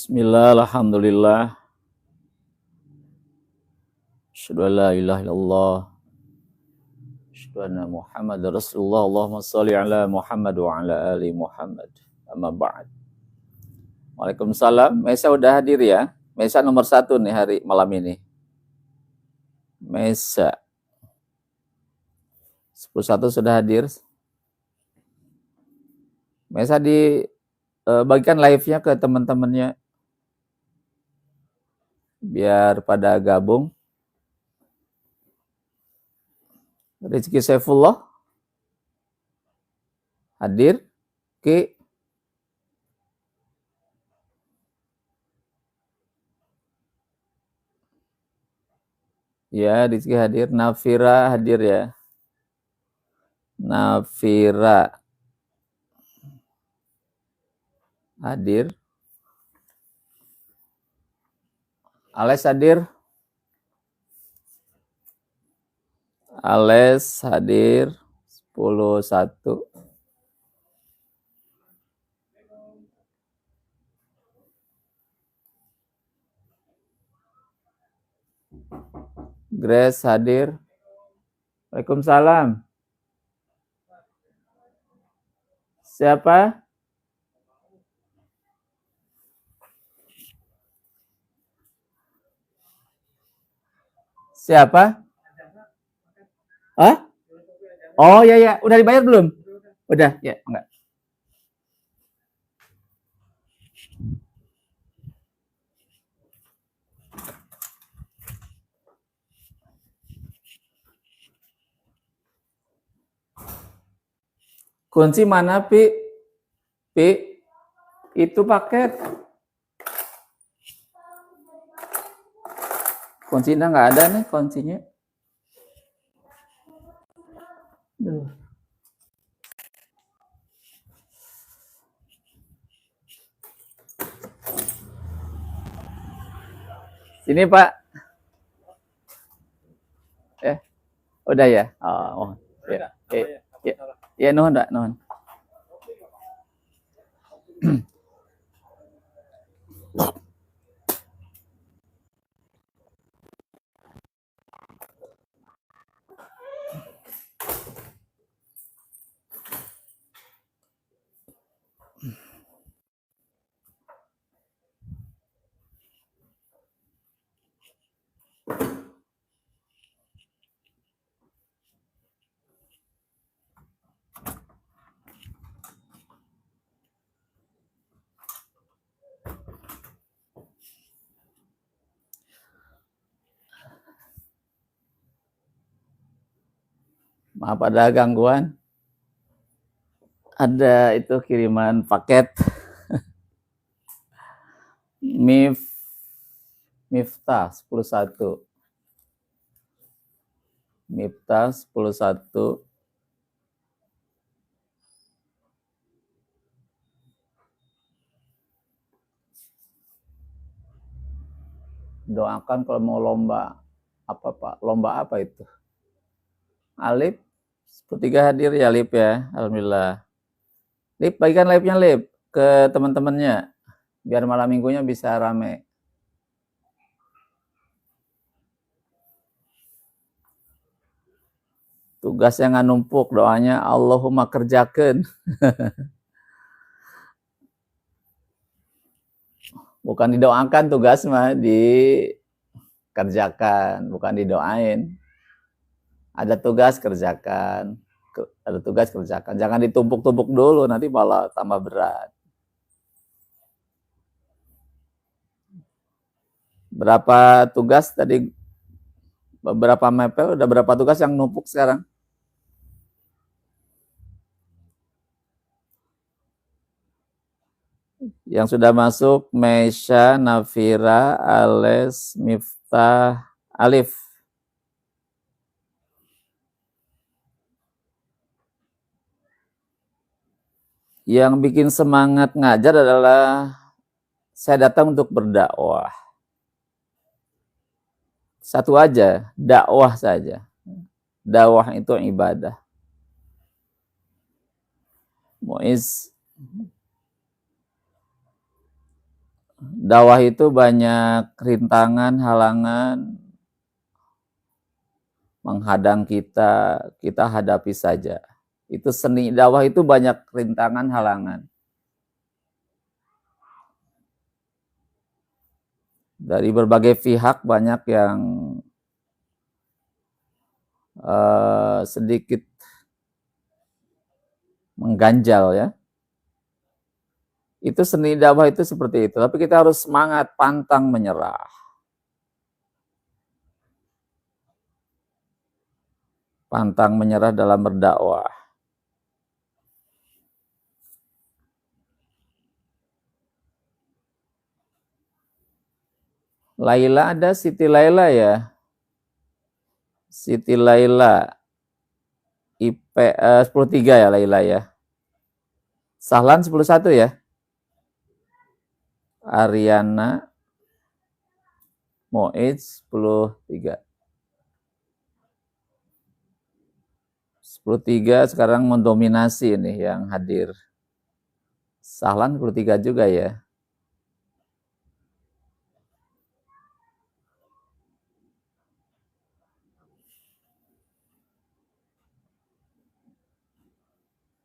Bismillah, alhamdulillah. Asyhadu an la ilaha illallah. Asyhadu anna Muhammad Rasulullah. Allahumma shalli ala Muhammad wa ala ali Muhammad. Amma ba'd. Waalaikumsalam. Mesa udah hadir ya? Mesa nomor 1 nih hari malam ini. Mesa 11 sudah hadir. Mesa bagikan live-nya ke teman-temannya biar pada gabung. Rizky Saifullah hadir. Ki ya, Rizky hadir. Nafira hadir ya. Nafira hadir. Ales hadir. Ales hadir 10-1. Grace hadir. Waalaikumsalam. Siapa? Siapa? Hah? Oh ya, udah dibayar belum? Udah, ya, enggak. Kunci mana, Pi? Pi, itu paket. Kuncinya nggak ada nih, kuncinya. Duh. Sini, Pak. Udah ya? Oh, ya. Ya, nuhun, Pak, nuhun. Maaf ada gangguan. Ada itu kiriman paket. Miftah 10-1. Miftah 10-1. Doakan kalau mau lomba apa, Pak? Lomba apa itu? Alip 13 hadir ya, Lip ya. Alhamdulillah. Lip, bagikan live-nya, Lip, ke teman-temannya biar malam minggunya bisa rame. Tugas yang numpuk, doanya Allahumma kerjakan. Bukan didoakan tugas mah, dikerjakan, bukan didoain. Ada tugas kerjakan. Ada tugas kerjakan. Jangan ditumpuk-tumpuk dulu, nanti malah tambah berat. Berapa tugas tadi? Beberapa mapel, udah berapa tugas yang numpuk sekarang? Yang sudah masuk, Meisha, Nafira, Ales, Miftah, Alif. Yang bikin semangat ngajar adalah saya datang untuk berdakwah. Satu aja, dakwah saja. Dakwah itu ibadah. Muiz dakwah itu banyak rintangan, halangan menghadang kita, kita hadapi saja. Itu seni dakwah itu banyak rintangan, halangan. Dari berbagai pihak banyak yang sedikit mengganjal ya. Itu seni dakwah itu seperti itu. Tapi kita harus semangat, pantang menyerah. Pantang menyerah dalam berdakwah. Laila ada, Siti Laila ya. Siti Laila. IP 13 ya Laila ya. Sahlan 11 ya. Ariana Moiz 10-3. 10-3 sekarang mendominasi ini yang hadir. Sahlan 10-3 juga ya.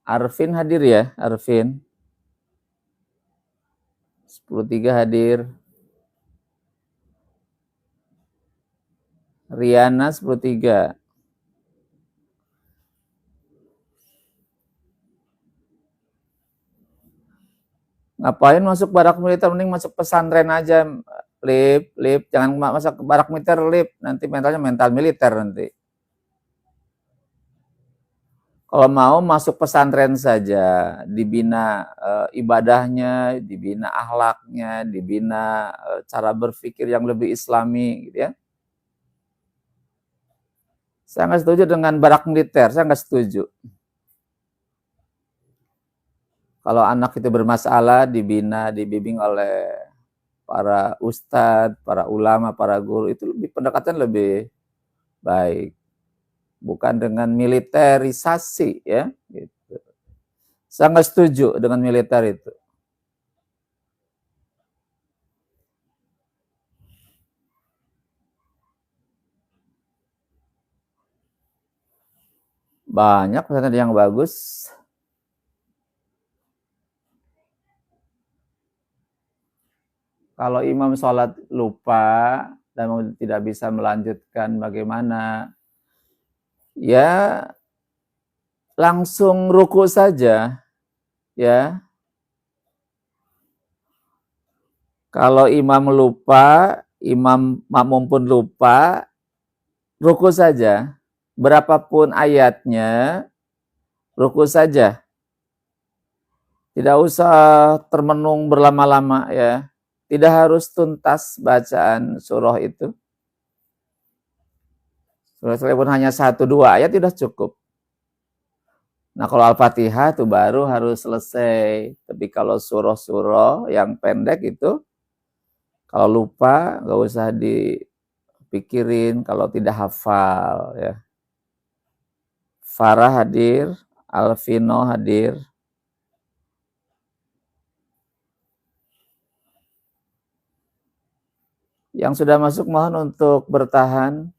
Arvin hadir ya, Arvin. 10-3 hadir. Riana 10-3. Ngapain masuk barak militer, mending masuk pesantren aja, Lip, jangan masuk barak militer, Lip, nanti mentalnya mental militer nanti. Kalau mau masuk pesantren saja, dibina ibadahnya, dibina akhlaknya, dibina cara berpikir yang lebih islami gitu ya. Saya nggak setuju dengan barak militer, saya nggak setuju. Kalau anak itu bermasalah, dibina, dibimbing oleh para ustadz, para ulama, para guru, itu pendekatan lebih baik. Bukan dengan militerisasi ya. Gitu. Saya nggak setuju dengan militer itu. Banyak pesantren yang bagus. Kalau imam sholat lupa dan tidak bisa melanjutkan bagaimana, ya langsung ruku saja, ya. Kalau imam lupa, imam makmum pun lupa, ruku saja. Berapapun ayatnya, ruku saja. Tidak usah termenung berlama-lama ya. Tidak harus tuntas bacaan surah itu. Surah pun hanya 1-2 ayat tidak cukup. Nah kalau Al-Fatihah itu baru harus selesai. Tapi kalau surah-surah yang pendek itu, kalau lupa nggak usah dipikirin kalau tidak hafal ya. Farah hadir, Alvino hadir. Yang sudah masuk mohon untuk bertahan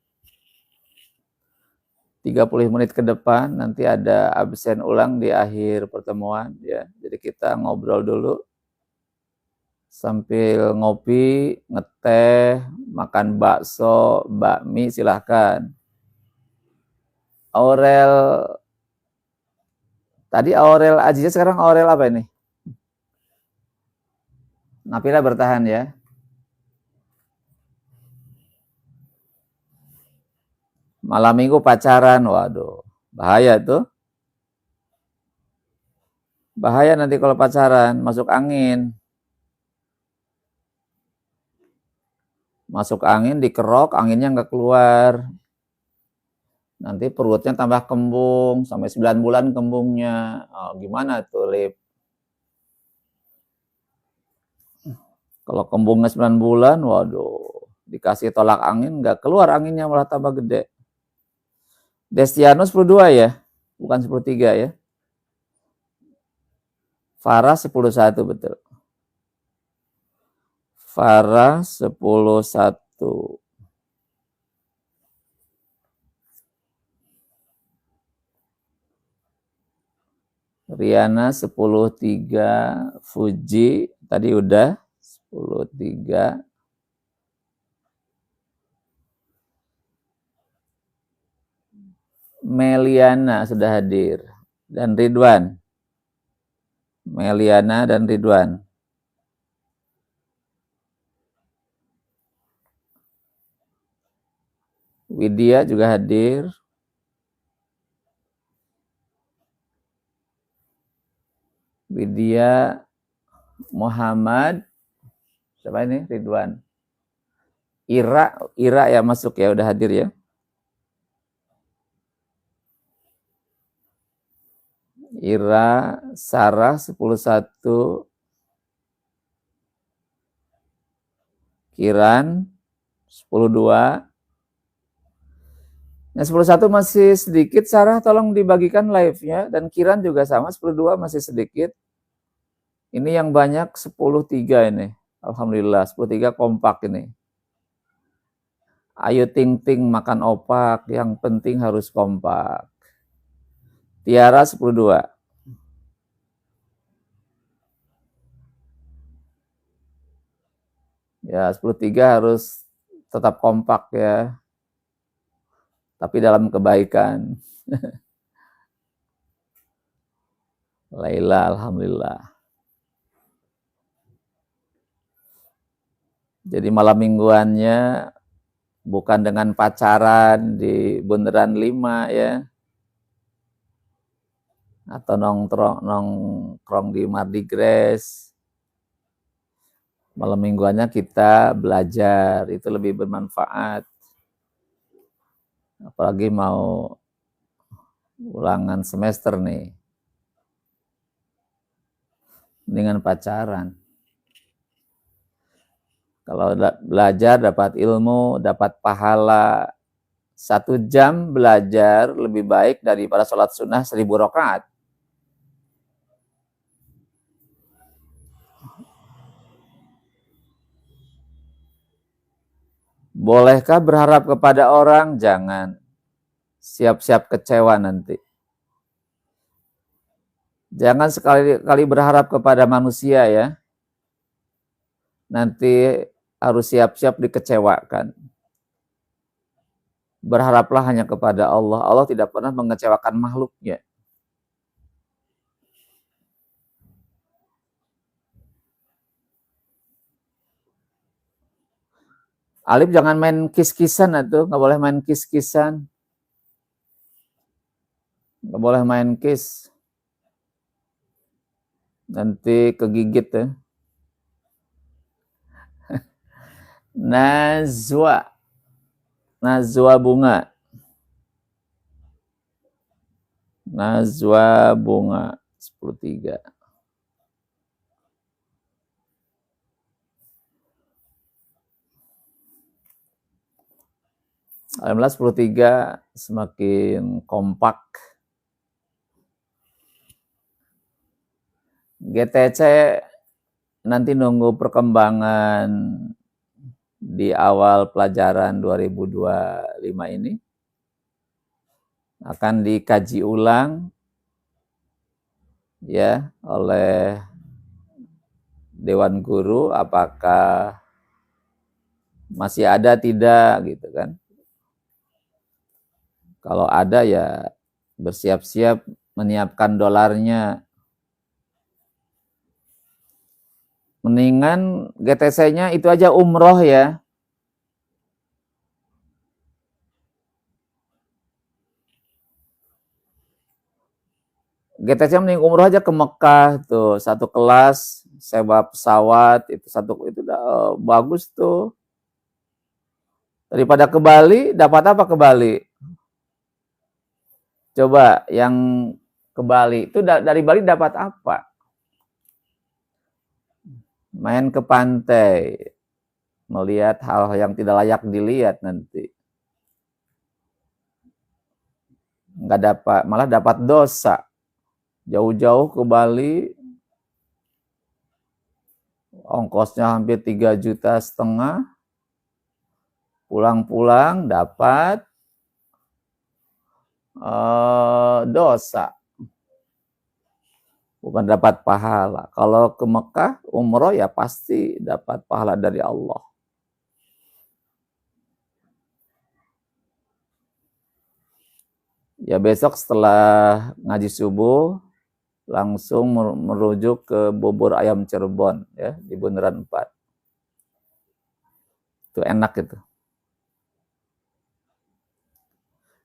30 menit ke depan, nanti ada absen ulang di akhir pertemuan ya. Jadi kita ngobrol dulu sambil ngopi, ngeteh, makan bakso, bakmi silahkan. Aurel tadi Aurel Aziza, sekarang Aurel apa ini? Nabila bertahan ya. Malam minggu pacaran, waduh, bahaya tuh. Bahaya nanti kalau pacaran, masuk angin. Masuk angin, dikerok, anginnya nggak keluar. Nanti perutnya tambah kembung, sampai 9 bulan kembungnya. Oh, gimana tuh, Lip? Kalau kembungnya 9 bulan, waduh, dikasih tolak angin, nggak keluar anginnya, malah tambah gede. Destiano 10-2 ya, bukan 10-3 ya. Farah 10-1 betul. Farah 10-1. Riana 10-3. Fuji tadi udah 10-3. Meliana sudah hadir. Dan Ridwan. Meliana dan Ridwan. Widya juga hadir. Widya, Muhammad, siapa ini? Ridwan. Ira ya masuk ya, udah hadir ya. Ira, Sarah 10-1. Kiran 10-2. Yang 10-1 masih sedikit, Sarah tolong dibagikan live-nya. Dan Kiran juga sama, 10-2 masih sedikit. Ini yang banyak 10-3 ini. Alhamdulillah, 10-3 kompak ini. Ayo ting-ting makan opak, yang penting harus kompak. Tiara 10-2. Ya, 10-3 harus tetap kompak ya. Tapi dalam kebaikan. Laila, alhamdulillah. Jadi malam mingguannya bukan dengan pacaran di Bundaran 5 ya. Atau nongkrong di Mardi Gras. Malam mingguannya kita belajar, itu lebih bermanfaat. Apalagi mau ulangan semester nih. Dengan pacaran. Kalau belajar dapat ilmu, dapat pahala. 1 jam belajar lebih baik daripada sholat sunnah 1000 rakaat. Bolehkah berharap kepada orang? Jangan. Siap-siap kecewa nanti. Jangan sekali-kali berharap kepada manusia ya. Nanti harus siap-siap dikecewakan. Berharaplah hanya kepada Allah. Allah tidak pernah mengecewakan makhluknya. Alif jangan main kis-kisan atuh, nggak boleh main kis-kisan. Nggak boleh main kis. Nanti kegigit ya. Najwa. Najwa bunga. Najwa bunga 10-3. Alhamdulillah 10-3 semakin kompak. GTC nanti nunggu perkembangan di awal pelajaran 2025 ini. Akan dikaji ulang ya oleh Dewan Guru, apakah masih ada tidak gitu kan. Kalau ada ya bersiap-siap menyiapkan dolarnya. Mendingan GTC-nya itu aja umroh ya. GTC mending umroh aja ke Mekah tuh, 1 kelas sewa pesawat itu itu udah bagus tuh. Daripada ke Bali, dapat apa ke Bali? Coba yang ke Bali itu dari Bali dapat apa? Main ke pantai, melihat hal yang tidak layak dilihat nanti. Nggak dapat, malah dapat dosa. Jauh-jauh ke Bali, ongkosnya hampir 3,5 juta, pulang-pulang dapat dosa, bukan dapat pahala. Kalau ke Mekah umroh ya pasti dapat pahala dari Allah. Ya besok setelah ngaji subuh langsung merujuk ke bubur ayam Cirebon ya di Bundaran 4. Itu enak itu.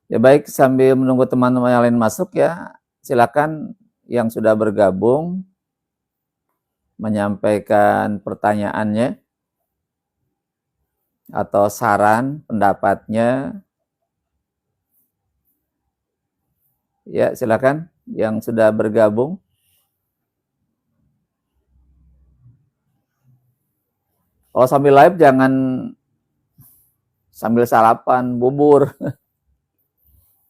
Ya baik, sambil menunggu teman-teman yang lain masuk ya, silakan yang sudah bergabung menyampaikan pertanyaannya atau saran pendapatnya. Ya, silakan yang sudah bergabung. Kalau sambil live jangan sambil sarapan bubur.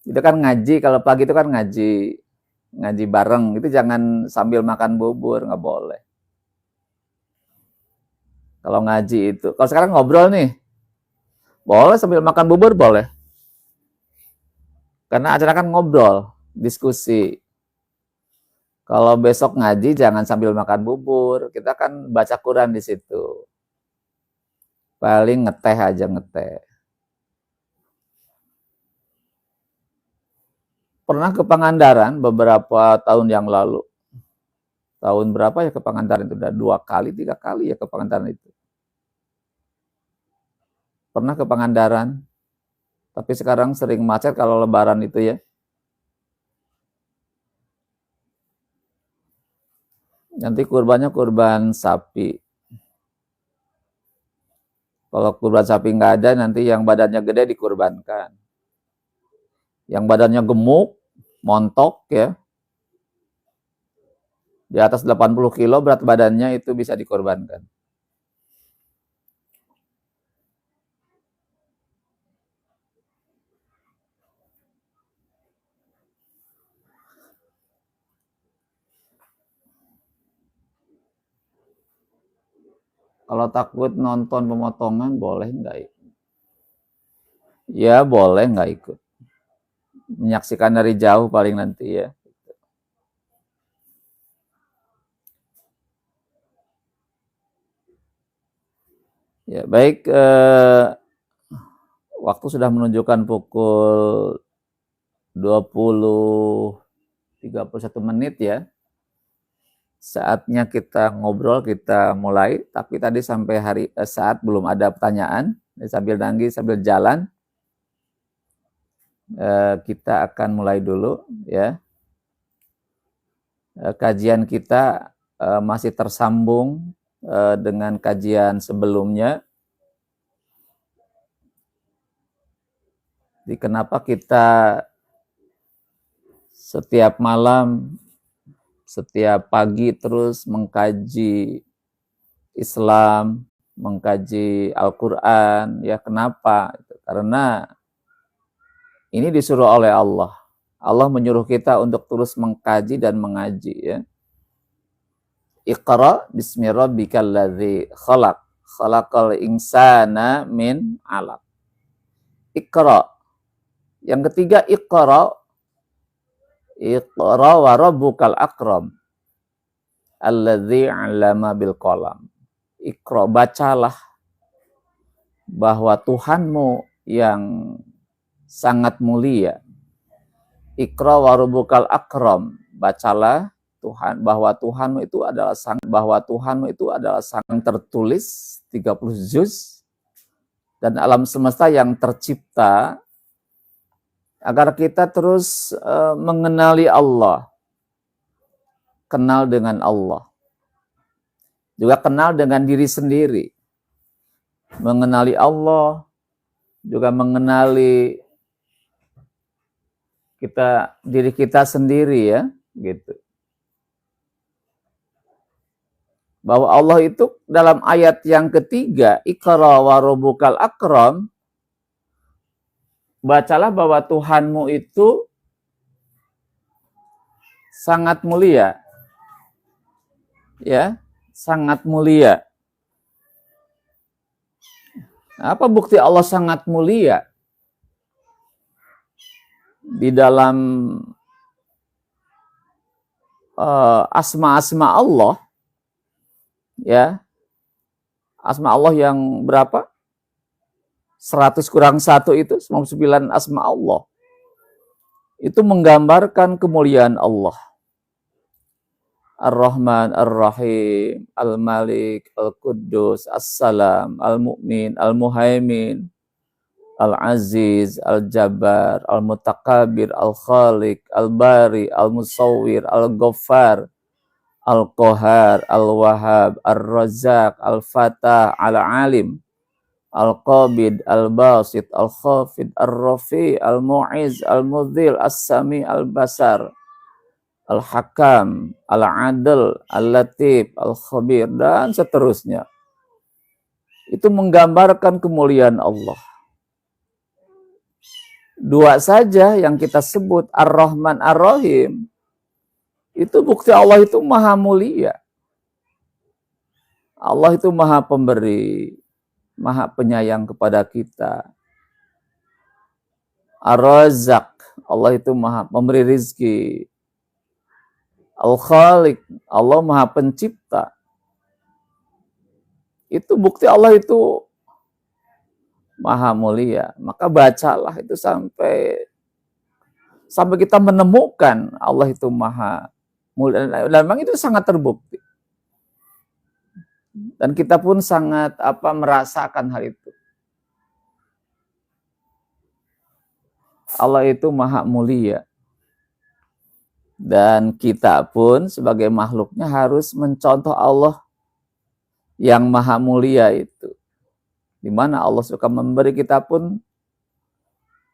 Itu kan ngaji, kalau pagi itu kan ngaji bareng. Itu jangan sambil makan bubur, nggak boleh. Kalau ngaji itu, kalau sekarang ngobrol nih, boleh sambil makan bubur boleh. Karena acara kan ngobrol, diskusi. Kalau besok ngaji jangan sambil makan bubur, kita kan baca Quran di situ. Paling ngeteh aja ngeteh. Pernah ke Pangandaran beberapa tahun yang lalu. Tahun berapa ya ke Pangandaran itu? Udah 2 kali, 3 kali ya ke Pangandaran itu. Pernah ke Pangandaran, tapi sekarang sering macet kalau lebaran itu ya. Nanti kurbannya kurban sapi. Kalau kurban sapi nggak ada, nanti yang badannya gede dikurbankan. Yang badannya gemuk, montok ya, di atas 80 kilo berat badannya itu bisa dikorbankan. Kalau takut nonton pemotongan boleh nggak ikut? Ya boleh nggak ikut. Menyaksikan dari jauh paling nanti ya. Ya baik, waktu sudah menunjukkan pukul 20.31 menit ya. Saatnya kita ngobrol, kita mulai. Tapi tadi sampai saat belum ada pertanyaan. Sambil nangis, sambil jalan, kita akan mulai dulu ya. Kajian kita masih tersambung dengan kajian sebelumnya. Jadi kenapa kita setiap malam, setiap pagi terus mengkaji Islam, mengkaji Al-Quran, ya kenapa? Karena ini disuruh oleh Allah. Allah menyuruh kita untuk terus mengkaji dan mengaji ya. Iqra bismi rabbikal ladzi khalaq, khalaqal insana min 'alaq. Iqra. Yang ketiga Iqra. Iqra wa rabbukal akram alladzi 'allama bil qalam. Iqra, bacalah bahwa Tuhanmu yang sangat mulia. Iqra wa rabbukal akram, bacalah Tuhan bahwa Tuhanmu itu adalah sang tertulis 30 juz dan alam semesta yang tercipta agar kita terus mengenali Allah, kenal dengan Allah, juga kenal dengan diri sendiri, mengenali Allah, juga mengenali diri kita sendiri ya, gitu. Bahwa Allah itu dalam ayat yang ketiga, Iqra wa rabbukal akram, bacalah bahwa Tuhanmu itu sangat mulia. Ya, sangat mulia. Apa bukti Allah sangat mulia? Di dalam asma-asma Allah, ya, asma Allah yang berapa? 100 kurang 1 itu 99 asma Allah. Itu menggambarkan kemuliaan Allah. Ar-Rahman, Ar-Rahim, Al-Malik, Al-Quddus, As-Salam, Al-Mu'min, Al-Muhaimin, Al-Aziz, Al-Jabbar, Al-Mutakabir, Al-Khaliq, Al-Bari, Al-Musawwir, Al-Ghaffar, Al-Qahar, Al-Wahhab, Ar-Razzaq, Al-Fatah, Al-Alim, Al-Qabid, Al-Basit, Al-Khafid, Al-Rafi, Al-Mu'iz, Al-Mudhil, As-Sami, Al-Basar, Al-Hakam, Al-Adil, Al-Latif, Al-Khabir, dan seterusnya. Itu menggambarkan kemuliaan Allah. Dua saja yang kita sebut, Ar-Rahman, Ar-Rahim, itu bukti Allah itu maha mulia. Allah itu maha pemberi, maha penyayang kepada kita. Ar-Razzaq, Allah itu maha pemberi rizki. Al-Khaliq, Allah maha pencipta. Itu bukti Allah itu maha mulia. Maka bacalah itu sampai kita menemukan Allah itu maha mulia. Dan memang itu sangat terbukti. Dan kita pun sangat merasakan hal itu. Allah itu maha mulia. Dan kita pun sebagai makhluknya harus mencontoh Allah yang maha mulia itu. Di mana Allah suka memberi, kita pun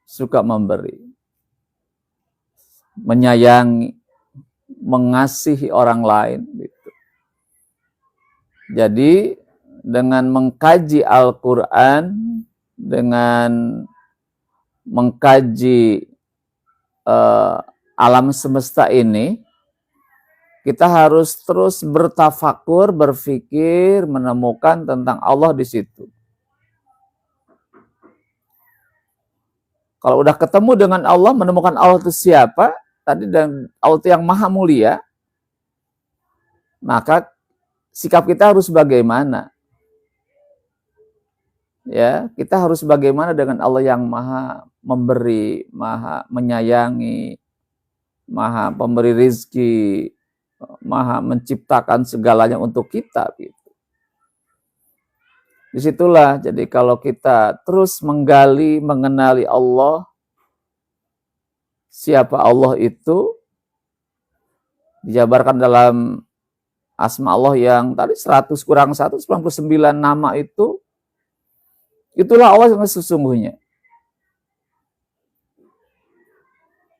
suka memberi. Menyayangi, mengasihi orang lain. Gitu. Jadi dengan mengkaji Al-Quran, dengan mengkaji alam semesta ini, kita harus terus bertafakur, berpikir, menemukan tentang Allah di situ. Kalau udah ketemu dengan Allah, menemukan Allah itu siapa, tadi dan Allah itu yang maha mulia, maka sikap kita harus bagaimana? Ya, kita harus bagaimana dengan Allah yang maha memberi, maha menyayangi, maha pemberi rizki, maha menciptakan segalanya untuk kita. Gitu. Disitulah, jadi kalau kita terus menggali, mengenali Allah, siapa Allah itu, dijabarkan dalam asma Allah yang tadi 100 kurang 1, 99 nama itu, itulah Allah yang sesungguhnya.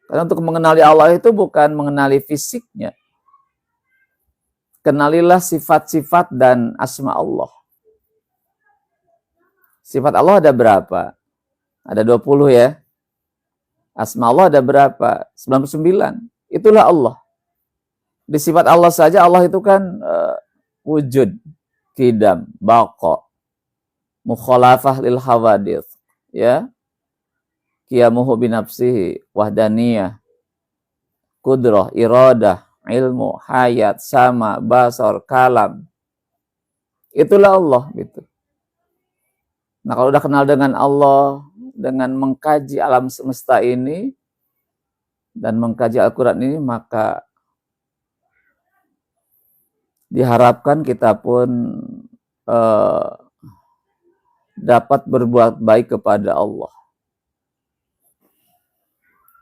Karena untuk mengenali Allah itu bukan mengenali fisiknya. Kenalilah sifat-sifat dan asma Allah. Sifat Allah ada berapa? Ada 20 ya. Asma Allah ada berapa? 99. Itulah Allah. Di sifat Allah saja, Allah itu kan wujud, qidam, baqa, mukhalafah lil hawadith, ya. Qiyamuhu binafsihi, wahdaniyah, kudrah, iradah, ilmu, hayat, sama, basar, kalam. Itulah Allah gitu. Nah, kalau udah kenal dengan Allah, dengan mengkaji alam semesta ini dan mengkaji Al-Qur'an ini, maka diharapkan kita pun dapat berbuat baik kepada Allah.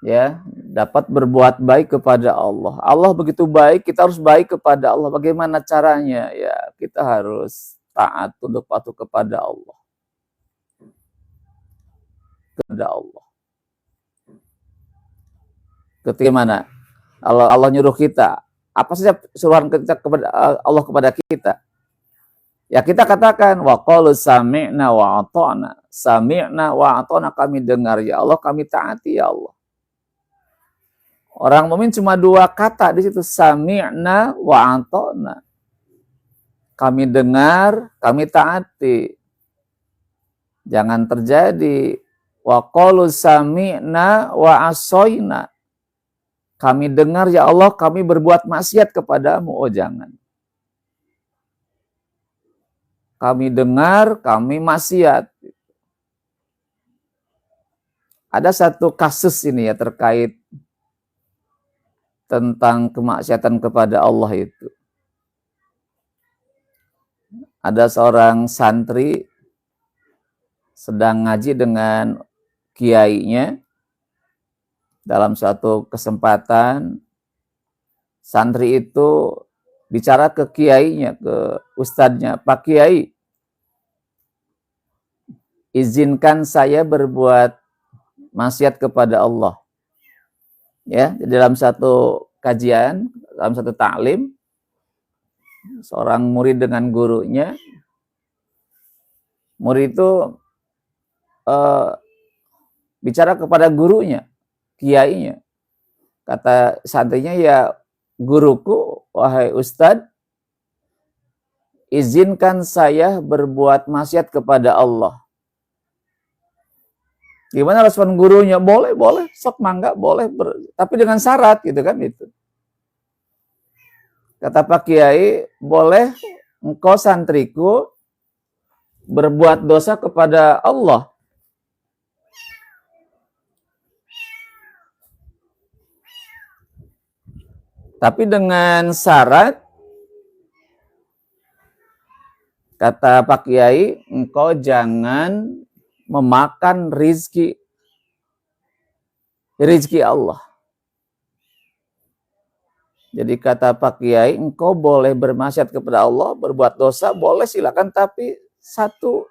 Ya, dapat berbuat baik kepada Allah. Allah begitu baik, kita harus baik kepada Allah. Bagaimana caranya? Ya, kita harus taat, tunduk patuh kepada Allah. Kepada Allah. Ketika mana? Allah nyuruh kita, apa saja suruhan kita kepada Allah kepada kita? Ya, kita katakan wa qalu sami'na wa ata'na. Sami'na wa ata'na, kami dengar ya Allah, kami taati ya Allah. Orang mukmin cuma 2 kata di situ, sami'na wa ata'na. Kami dengar, kami taati. Jangan terjadi wa qalu sami'na wa asoina. Kami dengar ya Allah, kami berbuat maksiat kepadamu. Oh jangan. Kami dengar, kami maksiat. Ada satu kasus ini ya terkait tentang kemaksiatan kepada Allah itu. Ada seorang santri sedang ngaji dengan kiainya. Dalam suatu kesempatan, santri itu bicara ke kiainya, ke ustadznya, Pak Kiai, izinkan saya berbuat maksiat kepada Allah. Ya, dalam satu kajian, dalam satu taklim, seorang murid dengan gurunya, murid itu bicara kepada gurunya, kiainya. Kata santrinya, ya guruku, wahai ustadz, izinkan saya berbuat maksiat kepada Allah. Gimana respon gurunya? Boleh, sok mangga, boleh, tapi dengan syarat gitu kan itu. Kata Pak Kiai, boleh engkau santriku berbuat dosa kepada Allah. Tapi dengan syarat, kata Pak Kiai, engkau jangan memakan rizki Allah. Jadi kata Pak Kiai, engkau boleh bermaksiat kepada Allah, berbuat dosa, boleh silakan, tapi satu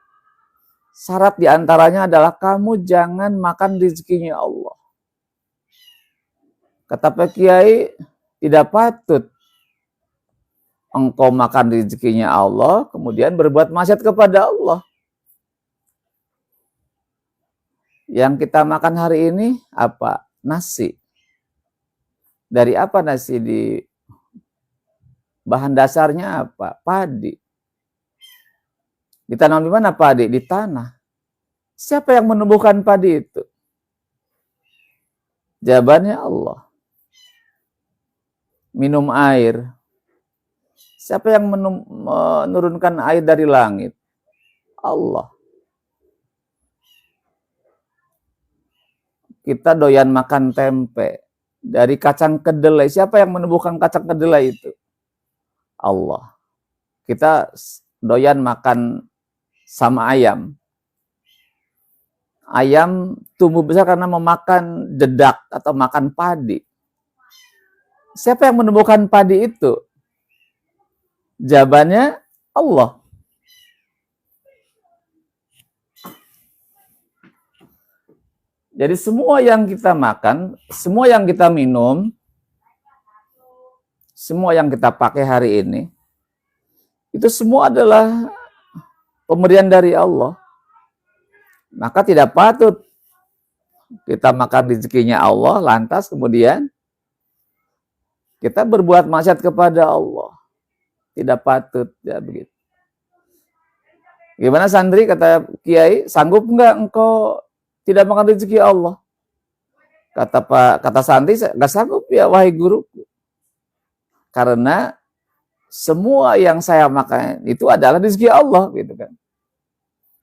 syarat diantaranya adalah kamu jangan makan rizkinya Allah. Kata Pak Kiai, tidak patut engkau makan rizkinya Allah, kemudian berbuat maksiat kepada Allah. Yang kita makan hari ini apa? Nasi. Dari apa nasi? Di bahan dasarnya apa? Padi. Ditanam di mana padi? Di tanah. Siapa yang menumbuhkan padi itu? Jawabannya Allah. Minum air. Siapa yang menurunkan air dari langit? Allah. Kita doyan makan tempe dari kacang kedelai. Siapa yang menumbuhkan kacang kedelai itu? Allah. Kita doyan makan sama ayam. Ayam tumbuh besar karena memakan dedak atau makan padi. Siapa yang menumbuhkan padi itu? Jawabannya Allah. Jadi semua yang kita makan, semua yang kita minum, semua yang kita pakai hari ini, itu semua adalah pemberian dari Allah. Maka tidak patut kita makan rezekinya Allah, lantas kemudian kita berbuat maksiat kepada Allah. Tidak patut, ya begitu. Gimana santri, kata Kiai, sanggup enggak engkau tidak makan rezeki Allah? Kata santri, enggak sanggup ya wahai guruku. Karena semua yang saya makan itu adalah rezeki Allah, gitu kan.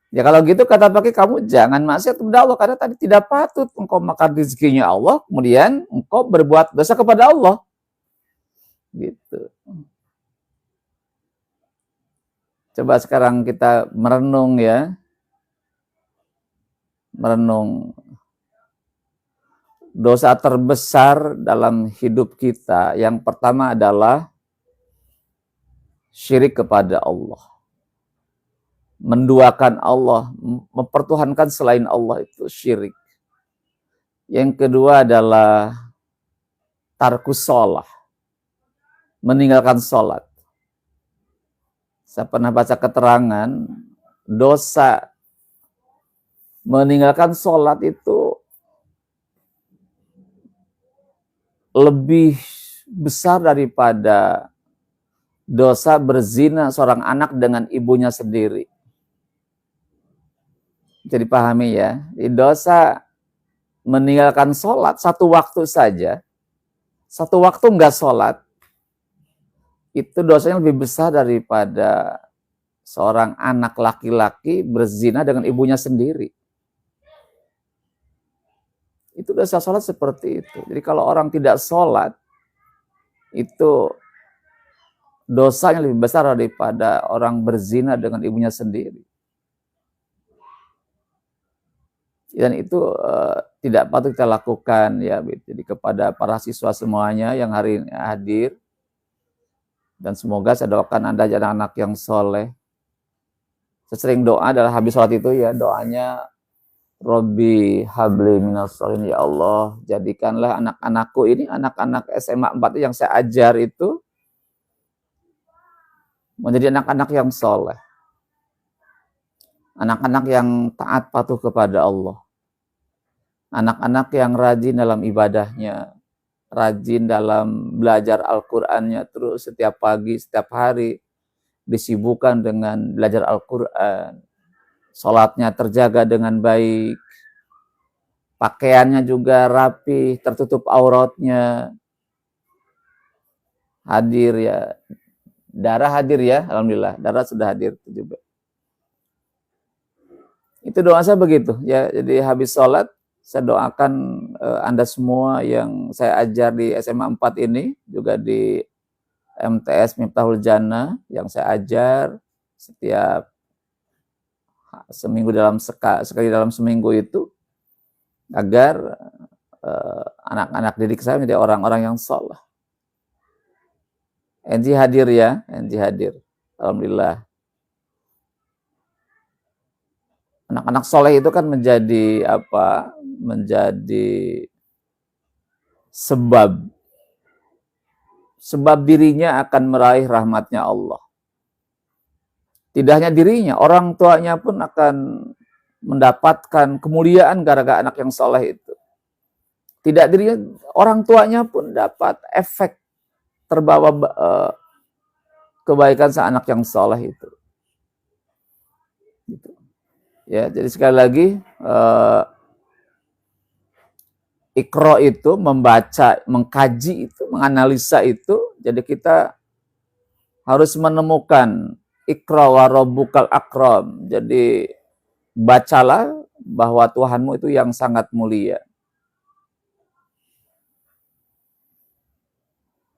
Ya kalau gitu kata Pak Kiai, kamu jangan maksiat kepada Allah karena tadi tidak patut engkau makan rezekinya Allah, kemudian engkau berbuat dosa kepada Allah. Gitu. Coba sekarang kita merenung ya. Merenung. Dosa terbesar dalam hidup kita yang pertama adalah syirik kepada Allah. Menduakan Allah, mempertuhankan selain Allah, itu syirik. Yang kedua adalah tarkus sholat, meninggalkan sholat. Saya pernah baca keterangan, dosa meninggalkan sholat itu lebih besar daripada dosa berzina seorang anak dengan ibunya sendiri. Bisa dipahami ya. Dosa meninggalkan sholat satu waktu saja, satu waktu nggak sholat, itu dosanya lebih besar daripada seorang anak laki-laki berzina dengan ibunya sendiri. Itu dosa sholat seperti itu. Jadi kalau orang tidak sholat, itu dosanya lebih besar daripada orang berzina dengan ibunya sendiri. Dan itu tidak patut kita lakukan ya. Jadi kepada para siswa semuanya yang hari ini hadir, dan semoga saya doakan Anda jadi anak yang soleh. Sesering doa adalah habis sholat itu ya, doanya Robbi habli minas sholihin, ya Allah, jadikanlah anak-anakku ini, anak-anak SMA 4 yang saya ajar itu menjadi anak-anak yang soleh. Anak-anak yang taat patuh kepada Allah. Anak-anak yang rajin dalam ibadahnya, rajin dalam belajar Al-Qur'annya, terus setiap pagi, setiap hari disibukkan dengan belajar Al-Qur'an. Sholatnya terjaga dengan baik, pakaiannya juga rapi, tertutup auratnya, hadir ya, darah hadir ya, alhamdulillah, darah sudah hadir juga. Itu doa saya begitu ya. Jadi habis sholat saya doakan Anda semua yang saya ajar di SMA 4 ini, juga di MTS Miftahul Jannah yang saya ajar setiap seminggu, sekali dalam seminggu itu, agar anak-anak didik saya menjadi orang-orang yang saleh. Enji hadir ya, Enji hadir. Alhamdulillah. Anak-anak soleh itu kan menjadi apa? Menjadi sebab dirinya akan meraih rahmatnya Allah. Tidak hanya dirinya, orang tuanya pun akan mendapatkan kemuliaan gara-gara anak yang soleh itu. Tidak dirinya, orang tuanya pun dapat efek terbawa kebaikan sang anak yang soleh itu. Gitu. Ya, jadi sekali lagi Iqra itu membaca, mengkaji itu, menganalisa itu. Jadi kita harus menemukan Iqra wa rabbukal akram. Jadi bacalah bahwa Tuhanmu itu yang sangat mulia.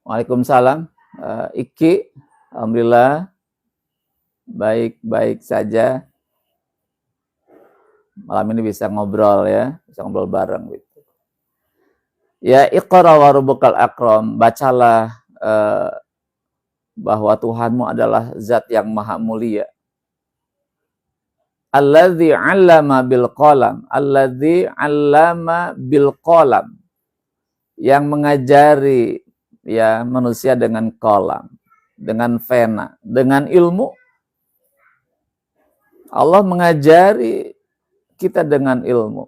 Waalaikumsalam. Iki, alhamdulillah baik-baik saja. Malam ini bisa ngobrol ya, bisa ngobrol bareng gitu. Ya, Iqra wa rabbukal akram, bacalah bahwa Tuhanmu adalah zat yang maha mulia. Alladzi 'allama bil qalam, alladzi 'allama bil qalam, yang mengajari ya manusia dengan qalam, dengan pena, dengan ilmu. Allah mengajari kita dengan ilmu.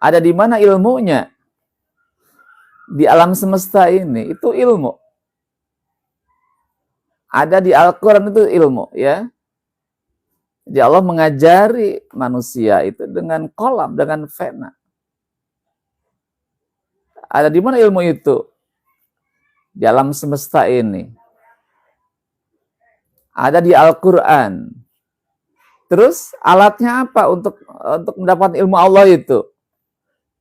Ada di mana ilmunya? Di alam semesta ini, itu ilmu. Ada di Al-Quran itu ilmu, ya. Jadi Allah mengajari manusia itu dengan qalam, dengan pena. Ada di mana ilmu itu? Di alam semesta ini. Ada di Al-Quran. Terus alatnya apa untuk mendapatkan ilmu Allah itu?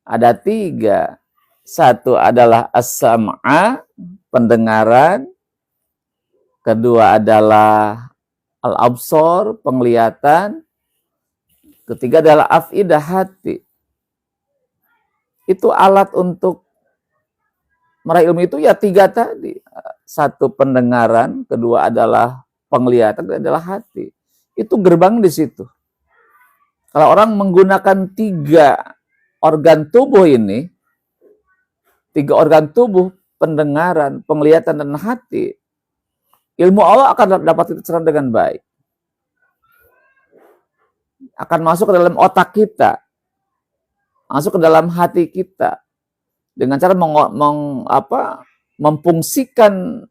Ada 3. Satu adalah as-sam'a, pendengaran. Kedua adalah al-absar, penglihatan. Ketiga adalah afidah, hati. Itu alat untuk meraih ilmu itu ya 3 tadi. Satu pendengaran, kedua adalah penglihatan, kedua adalah hati. Itu gerbang di situ. Kalau orang menggunakan 3 organ tubuh ini, 3 organ tubuh, pendengaran, penglihatan, dan hati, ilmu Allah akan dapat tercerah dengan baik. Akan masuk ke dalam otak kita, masuk ke dalam hati kita, dengan cara memfungsikan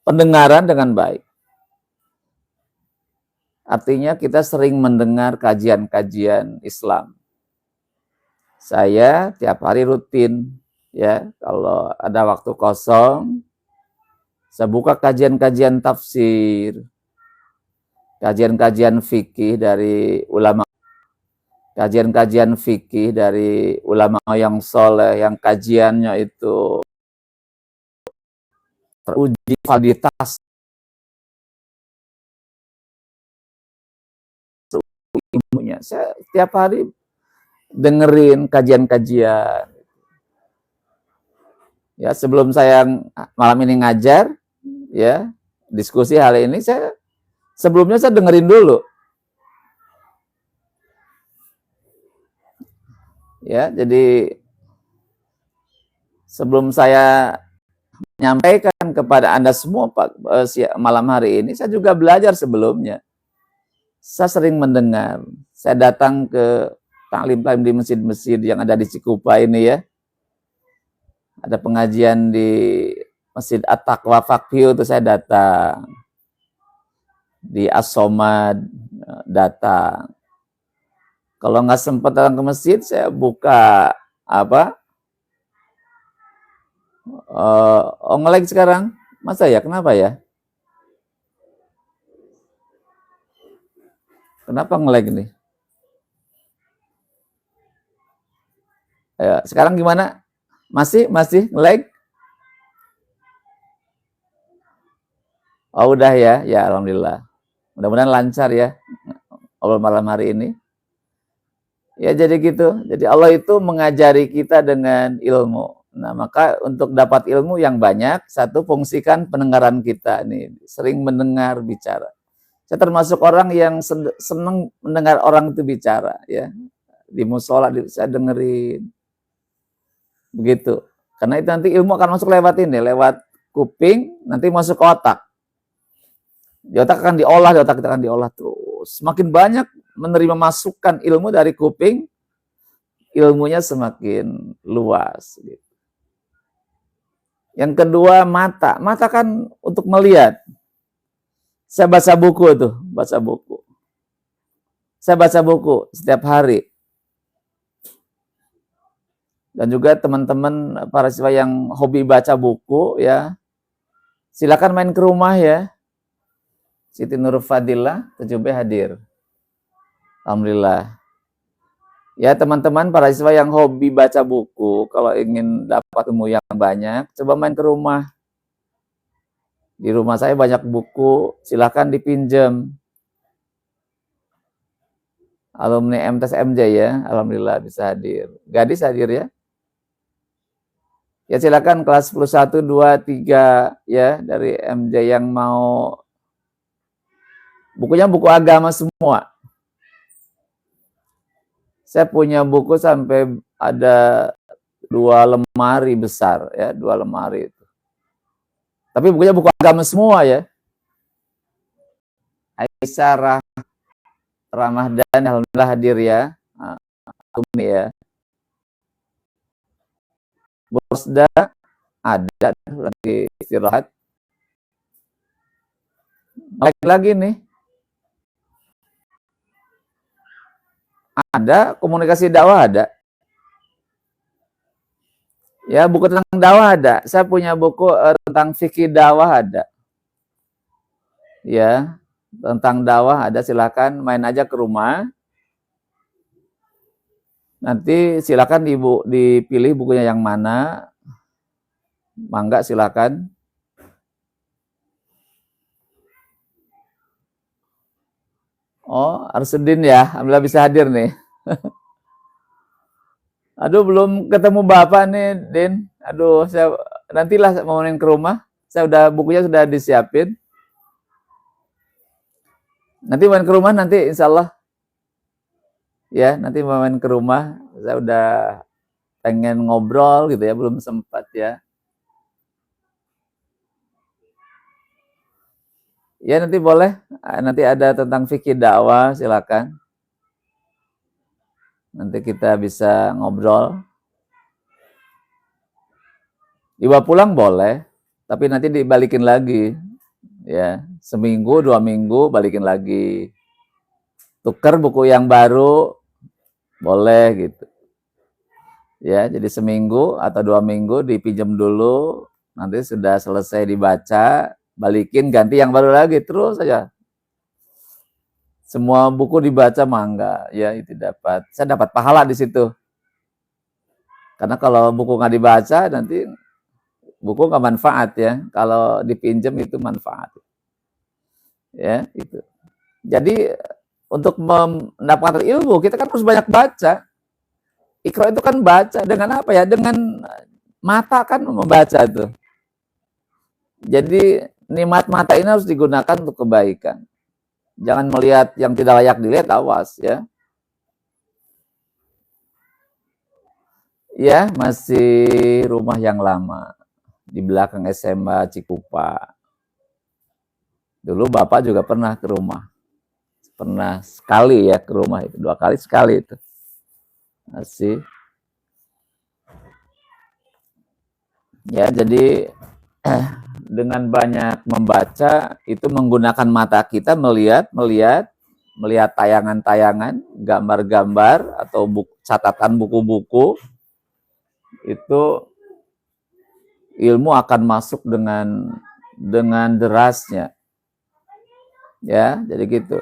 pendengaran dengan baik. Artinya kita sering mendengar kajian-kajian Islam. Saya tiap hari rutin, ya, kalau ada waktu kosong, saya buka kajian-kajian tafsir, kajian-kajian fikih dari ulama, kajian-kajian fikih dari ulama yang soleh, yang kajiannya itu teruji validitas ilmunya. Saya tiap hari dengerin kajian-kajian. Ya, sebelum saya malam ini ngajar, ya, diskusi hari ini, sebelumnya saya dengerin dulu. Ya, jadi sebelum saya menyampaikan kepada Anda semua Pak, malam hari ini, saya juga belajar sebelumnya. Saya sering mendengar. Saya datang ke taklim-taklim di masjid-masjid yang ada di Cikupa ini, ya. Ada pengajian di Masjid At-Taqwa Fakih itu saya datang. Di As-Somad datang. Kalau nggak sempat datang ke masjid, saya buka nge-lag sekarang. Masa ya? Kenapa ya? Kenapa nge-lag nih? Sekarang gimana? Masih nge-lag? Oh, udah ya. Ya, alhamdulillah. Mudah-mudahan lancar ya obrol malam hari ini. Ya, jadi gitu. Jadi Allah itu mengajari kita dengan ilmu. Nah, maka untuk dapat ilmu yang banyak, satu, fungsikan pendengaran kita nih, sering mendengar bicara. Saya termasuk orang yang senang mendengar orang itu bicara, ya. Di musola saya dengerin. Begitu. Karena itu nanti ilmu akan masuk lewat ini, lewat kuping, nanti masuk ke otak. Di otak akan diolah, di otak kita akan diolah terus. Semakin banyak menerima masukan ilmu dari kuping, ilmunya semakin luas. Gitu. Yang kedua, mata. Mata kan untuk melihat. Saya baca buku tuh, baca buku. Saya baca buku setiap hari. Dan juga teman-teman para siswa yang hobi baca buku, ya, silakan main ke rumah ya. Siti Nur Fadilah 7B hadir. Alhamdulillah. Ya, teman-teman para siswa yang hobi baca buku, kalau ingin dapat ilmu yang banyak, coba main ke rumah. Di rumah saya banyak buku, silakan dipinjam. Alumni MTS MJ ya, alhamdulillah bisa hadir. Gadis hadir ya. Ya, silakan kelas 10, 1, 2, 3 ya dari MJ yang mau. Bukunya buku agama semua. Saya punya buku sampai ada 2 lemari besar ya, 2 lemari itu. Tapi bukunya buku agama semua ya. Aisyah Ramadhan alhamdulillah hadir ya. Alumni ya. Bosda ada lagi istirahat. Lagi nih. Ada komunikasi dakwah ada. Ya, buku tentang dakwah ada. Saya punya buku tentang fikih dakwah ada. Ya, tentang dakwah ada, silakan main aja ke rumah. Nanti silakan dipilih bukunya yang mana. Mangga silakan. Oh, Arsuddin ya, alhamdulillah bisa hadir nih. Aduh, belum ketemu Bapak nih, Din. Aduh, saya nantilah mau main ke rumah. Bukunya sudah disiapin. Nanti main ke rumah nanti insya Allah. Ya, nanti main ke rumah. Saya udah pengen ngobrol gitu ya, belum sempat ya. Ya, nanti boleh. Nanti ada tentang fikih dakwah, silakan. Nanti kita bisa ngobrol. Dibawa pulang boleh, tapi nanti dibalikin lagi. Ya, seminggu, 2 minggu balikin lagi. Tukar buku yang baru, boleh gitu. Ya, jadi seminggu atau 2 minggu dipinjam dulu, nanti sudah selesai dibaca, balikin, ganti yang baru lagi, terus saja. Semua buku dibaca mangga, ya itu dapat. Saya dapat pahala di situ. Karena kalau buku nggak dibaca, nanti buku nggak manfaat ya. Kalau dipinjam itu manfaat. Ya, itu. Jadi untuk mendapatkan ilmu, kita kan harus banyak baca. Iqra itu kan baca dengan apa ya? Dengan mata kan membaca itu. Jadi nikmat mata ini harus digunakan untuk kebaikan. Jangan melihat yang tidak layak dilihat, awas ya. Ya, masih rumah yang lama di belakang SMA Cikupa. Dulu Bapak juga pernah ke rumah. Pernah sekali ya ke rumah itu, 2 kali sekali itu. Masih. Ya, jadi dengan banyak membaca itu menggunakan mata kita melihat tayangan-tayangan, gambar-gambar atau catatan buku-buku, itu ilmu akan masuk dengan derasnya. Ya, jadi gitu.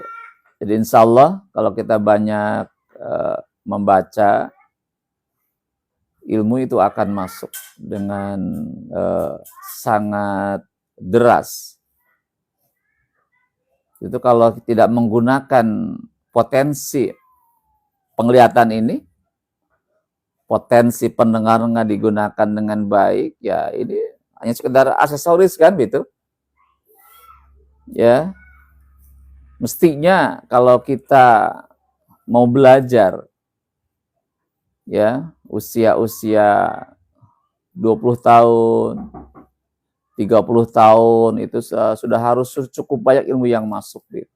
Jadi insya Allah kalau kita banyak membaca, ilmu itu akan masuk dengan sangat deras. Itu kalau tidak menggunakan potensi penglihatan ini, potensi pendengaran digunakan dengan baik, ya ini hanya sekedar aksesoris kan gitu. Ya, mestinya kalau kita mau belajar, ya usia 20 tahun, 30 tahun itu sudah harus cukup banyak ilmu yang masuk gitu.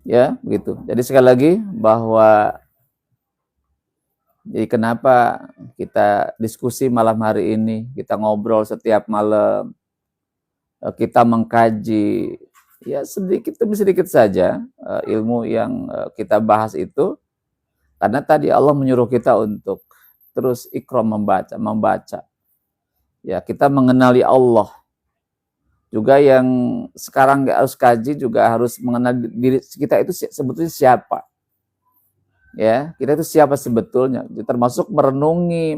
Ya, begitu. Jadi sekali lagi bahwa jadi kenapa kita diskusi malam hari ini, kita ngobrol setiap malam, kita mengkaji ya sedikit demi sedikit saja ilmu yang kita bahas itu, karena tadi Allah menyuruh kita untuk terus iqra, membaca. Ya, kita mengenali Allah. Juga yang sekarang nggak harus kaji, juga harus mengenal diri kita itu sebetulnya siapa. Ya, kita itu siapa sebetulnya. Termasuk merenungi,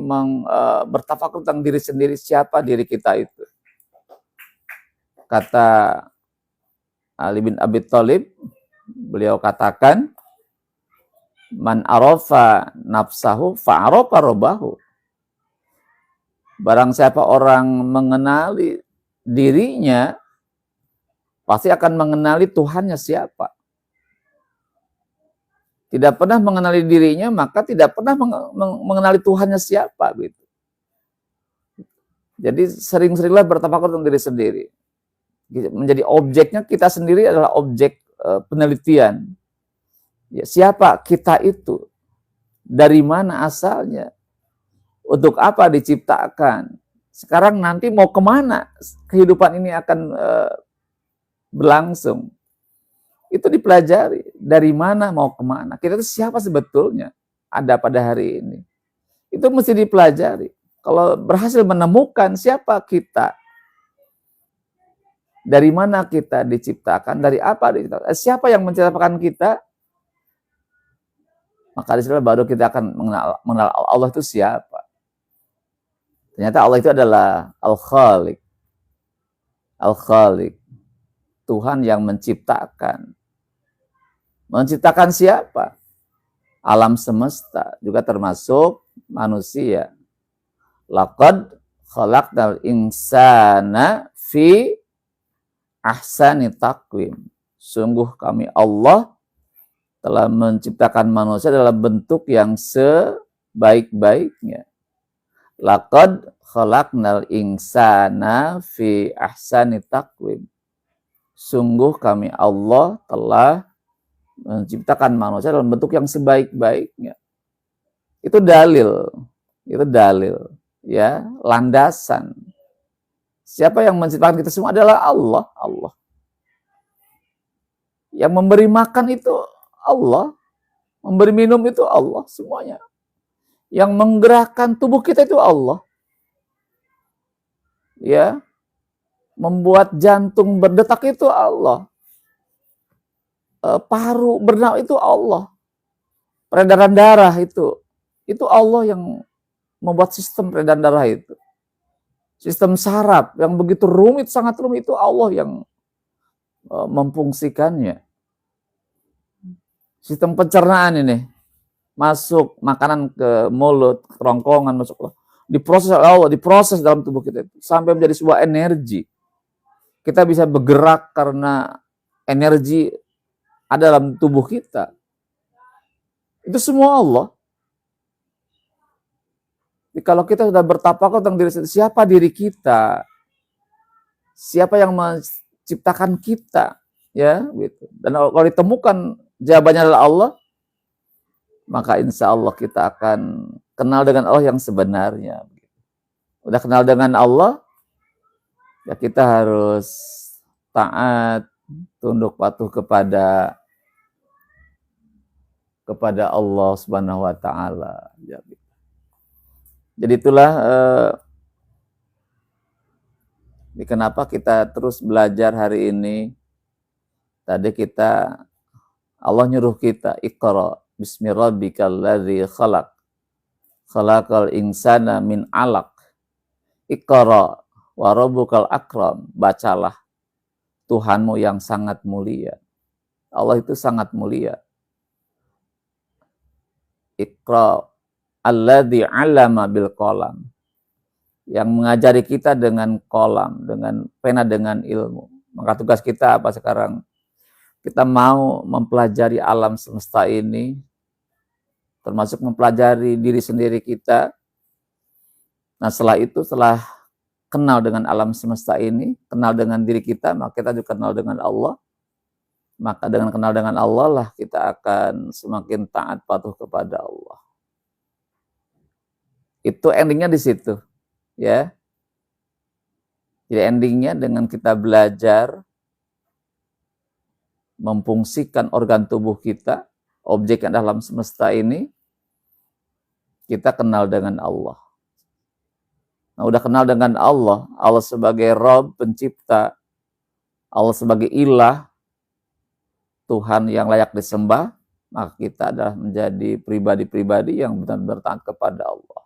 bertafakur tentang diri sendiri, siapa diri kita itu. Kata Ali bin Abi Thalib, beliau katakan, man arafa nafsahu fa'arafa rabbahu. Barang siapa orang mengenali dirinya, pasti akan mengenali Tuhannya siapa. Tidak pernah mengenali dirinya, maka tidak pernah mengenali Tuhannya siapa. Gitu. Jadi sering-seringlah bertafakur tentang diri sendiri. Menjadi objeknya kita sendiri adalah objek penelitian. Ya, siapa kita itu? Dari mana asalnya? Untuk apa diciptakan? Sekarang nanti mau kemana kehidupan ini akan berlangsung? Itu dipelajari. Dari mana mau kemana? Kita itu siapa sebetulnya ada pada hari ini? Itu mesti dipelajari. Kalau berhasil menemukan siapa kita, dari mana kita diciptakan, dari apa diciptakan, siapa yang menciptakan kita, maka di sana baru kita akan mengenal Allah itu siapa. Ternyata Allah itu adalah Al-Khaliq. Al-Khaliq. Tuhan yang menciptakan. Menciptakan siapa? Alam semesta, juga termasuk manusia. Laqad khalaqnal insana fi ahsani taqwim. Sungguh kami Allah telah menciptakan manusia dalam bentuk yang sebaik-baiknya. Laqad khalaqnal insana fi ahsani taqwim. Sungguh kami Allah telah menciptakan manusia dalam bentuk yang sebaik-baiknya. Itu dalil. Itu dalil. Ya, landasan. Siapa yang menciptakan kita semua adalah Allah. Allah. Yang memberi makan itu Allah, memberi minum itu Allah semuanya. Yang menggerakkan tubuh kita itu Allah. Ya, membuat jantung berdetak itu Allah. Paru bernapas itu Allah. Peredaran darah itu Allah yang membuat sistem peredaran darah itu. Sistem saraf yang begitu rumit, sangat rumit, itu Allah yang memfungsikannya. Sistem pencernaan ini, masuk makanan ke mulut, kerongkongan, masuk diproses oleh Allah, diproses dalam tubuh kita itu, sampai menjadi sebuah energi. Kita bisa bergerak karena energi ada dalam tubuh kita. Itu semua Allah. Jadi kalau kita sudah bertapakut tentang diri, siapa diri kita? Siapa yang menciptakan kita? Ya, gitu. Dan kalau ditemukan jawabannya adalah Allah, maka insya Allah kita akan kenal dengan Allah yang sebenarnya. Udah kenal dengan Allah, ya kita harus taat, tunduk patuh kepada Allah Subhanahu wa taala. Jadi itulah kenapa kita terus belajar hari ini. Tadi Allah nyuruh kita, Iqra bismi rabbikal ladzi khalaq. Khalaqal insana min 'alaq. Iqra wa rabbukal akram. Bacalah Tuhanmu yang sangat mulia. Allah itu sangat mulia. Iqra alladzi 'allama bil qalam. Yang mengajari kita dengan kolam, dengan pena, dengan ilmu. Maka tugas kita apa sekarang? Kita mau mempelajari alam semesta ini, termasuk mempelajari diri sendiri kita. Nah setelah itu, setelah kenal dengan alam semesta ini, kenal dengan diri kita, maka kita juga kenal dengan Allah. Maka dengan kenal dengan Allah lah kita akan semakin taat patuh kepada Allah. Itu endingnya di situ, ya. Jadi endingnya dengan kita belajar memfungsikan organ tubuh kita, objek yang dalam semesta ini, kita kenal dengan Allah. Nah, udah kenal dengan Allah, Allah sebagai Rabb, pencipta, Allah sebagai ilah, Tuhan yang layak disembah, maka kita adalah menjadi pribadi-pribadi yang benar-benar taat kepada Allah.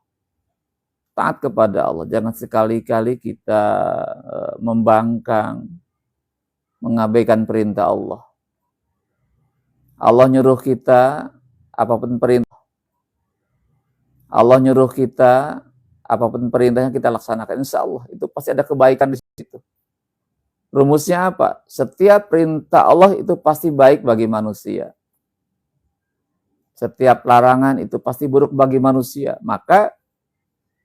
Taat kepada Allah, jangan sekali-kali kita membangkang, mengabaikan perintah Allah. Allah nyuruh kita apapun perintah. Allah nyuruh kita apapun perintahnya kita laksanakan. Insya Allah itu pasti ada kebaikan di situ. Rumusnya apa? Setiap perintah Allah itu pasti baik bagi manusia. Setiap larangan itu pasti buruk bagi manusia. Maka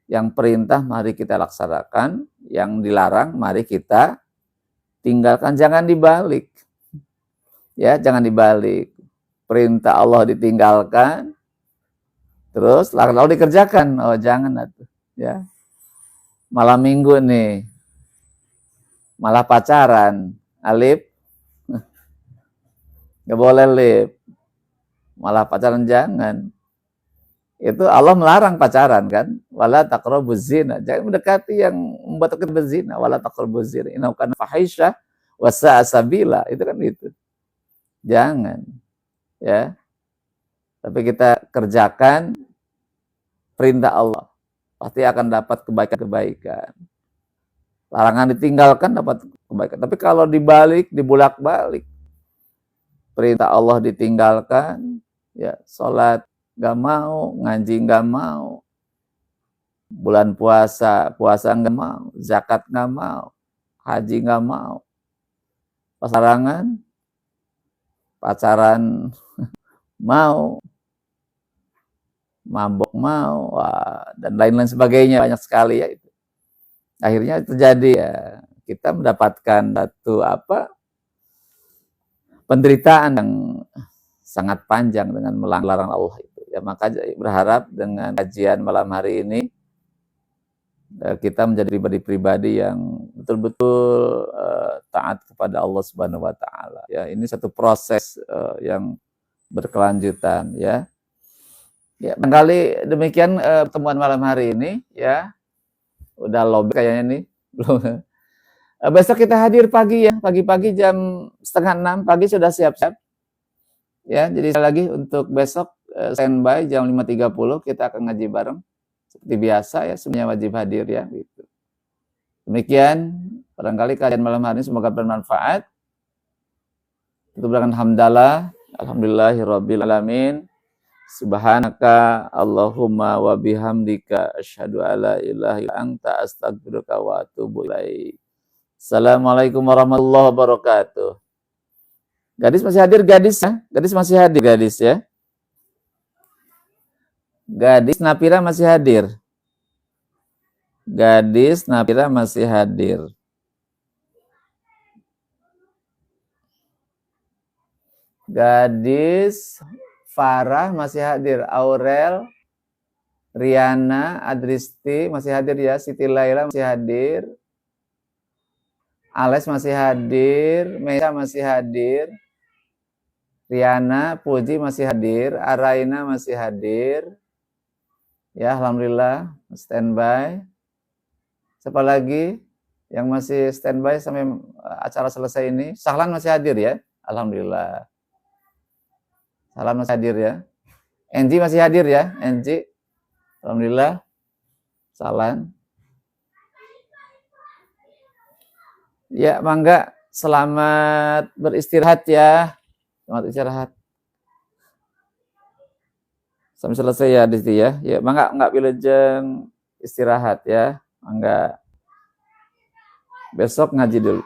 yang perintah mari kita laksanakan, yang dilarang mari kita tinggalkan. Jangan dibalik. Ya, jangan dibalik. Perintah Allah ditinggalkan, terus larangan Allah dikerjakan. Oh, jangan atuh, ya. Malam minggu nih, malah pacaran, Alif, nggak boleh Lip, malah pacaran jangan. Itu Allah melarang pacaran kan, wala taqrabuz zina, jangan mendekati yang membuat kita berzina, wala taqrabuz zina, innahu kana fahisha wa sa'a sabila, itu kan itu. Jangan. Ya, tapi kita kerjakan perintah Allah, pasti akan dapat kebaikan-kebaikan. Larangan ditinggalkan dapat kebaikan. Tapi kalau dibalik, dibulak-balik, perintah Allah ditinggalkan, ya sholat gak mau, ngaji gak mau, bulan puasa gak mau, zakat gak mau, haji gak mau, pacaran mau, mabok mau, dan lain-lain sebagainya, banyak sekali ya itu. Akhirnya terjadi ya, kita mendapatkan satu penderitaan yang sangat panjang dengan melarang Allah itu. Ya maka berharap dengan kajian malam hari ini kita menjadi pribadi-pribadi yang betul-betul taat kepada Allah Subhanahu wa taala. ya. Ini satu proses yang berkelanjutan ya. Ya, barangkali demikian pertemuan malam hari ini ya. Udah lobby kayaknya nih. Belum. Besok kita hadir pagi ya, pagi-pagi jam 5:30 pagi sudah siap-siap. Ya, jadi sekali lagi untuk besok standby jam 5.30 kita akan ngaji bareng. Seperti biasa ya, semuanya wajib hadir ya gitu. Demikian barangkali kajian malam hari ini semoga bermanfaat. Tutup dengan hamdalah, alhamdulillahirabbil alamin. Subhanaka Allahumma wa bihamdika asyhadu alla ilaha illa anta astaghfiruka wa atubu ilaik. Assalamualaikum warahmatullahi wabarakatuh. Gadis masih hadir, gadis ya? Gadis masih hadir, gadis ya? Gadis Napira masih hadir. Gadis Napira masih hadir. Gadis Farah masih hadir. Aurel, Riana, Adristi masih hadir ya. Siti Laila masih hadir. Ales masih hadir. Meisa masih hadir. Riana, Puji masih hadir. Araina masih hadir. Ya, alhamdulillah standby. Siapa lagi yang masih standby sampai acara selesai ini? Sahlan masih hadir ya. Alhamdulillah. Sahlan masih hadir ya. Enji masih hadir ya. Enji. Alhamdulillah. Sahlan. Ya, mangga selamat beristirahat ya. Selamat istirahat. Sampai selesai ya di situ ya. Ya, mangga enggak wilujeng istirahat ya. Mangga. Besok ngaji dulu.